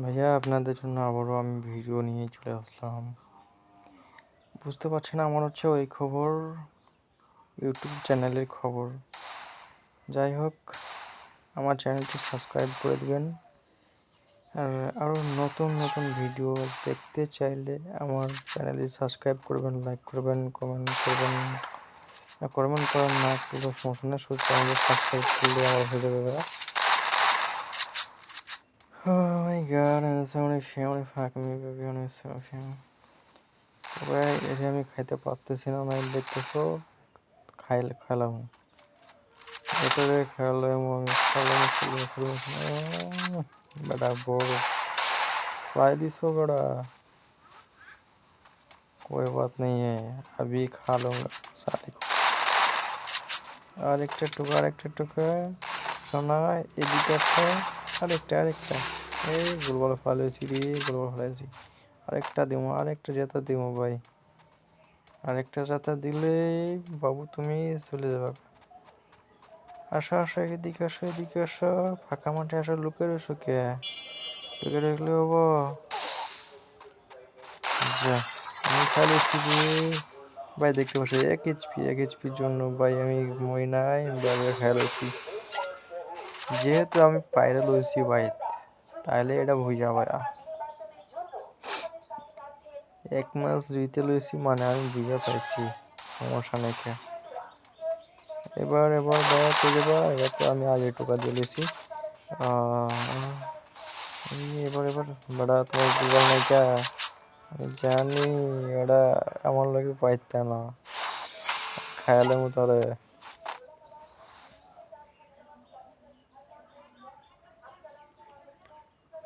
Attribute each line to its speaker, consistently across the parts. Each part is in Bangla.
Speaker 1: ভাইয়া আপনাদের জন্য আবারও আমি ভিডিও নিয়ে চলে আসলাম। বুঝতে পারছি না, আমার হচ্ছে ওই খবর ইউটিউব চ্যানেলের খবর। যাই হোক, আমার চ্যানেলটি সাবস্ক্রাইব করে দিবেন। আর আরও নতুন নতুন ভিডিও দেখতে চাইলে আমার চ্যানেলটি সাবস্ক্রাইব করবেন, লাইক করবেন, কমেন্ট করবেন। কমেন্ট করেন না করলেও সমস্যা নেই, শুধু চ্যানেলটি সাবস্ক্রাইব করলে আমার হয়ে যাবে ভাইয়া। Oh my god, it's only family fuck me, baby, only so family. ভাই এসে আমি খাইতে পারতেছি না, নাই দেখতেছো খাইলাম এটারে খেলাম আমি খালাম বেটা বড় खिलाई दिसो बड़ा। कोई बात नहीं है, अभी खा लूंगा साले को। আরেকটা টুকা সোনা এদিকে একটা আরেকটা এই গোলবাল ফালাইছি রে, গোলবাল ফালাইছি। আরেকটা জেতা দিমো ভাই, আরেকটা জেতা দিলে বাবু তুমি চলে যাবে। আসো এদিকে আসো, ফাঁকা মাঠে আসো, লুকে রয়েছো কে? লুকে রাখলে হবো? যা, আমি খাইছি রে ভাই। দেখতে পাচ্ছি 1 এইচপির জন্য ভাই আমি মই নাই, আমি খাই লইছি। যেহেতু আমি পায়রা লইছি ভাই, তাইলে এটা বুঝা ভাই। 1 মাস জিতে লইছি মানে আমি বুঝা পাইছি, সমস্যা নেই। এবার ভাইয়া কই যাবা? এবার তো আমি আগে টোকা দিয়ে লইছি। এবার বেড়া তোমার গুগল নাইকা, আমি জানি ওটা আমার লাগে পাইতে না, খায়ালে তারে।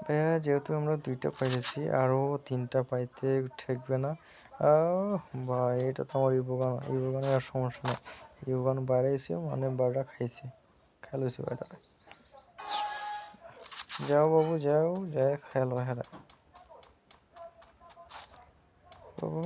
Speaker 1: ভাইয়া যেহেতু আমরা 2টা পাইতেছি, আরও 3টা পাইতে ঠেকবে না। ভাই এটা তো আমার ইবোগানের আর সমস্যা নেই। ইবোগান বাইরে এসে মানে বারোটা খাইলেছি বাইরে। যাও বাবু যাও, যাই খেলো হেরা বাবু।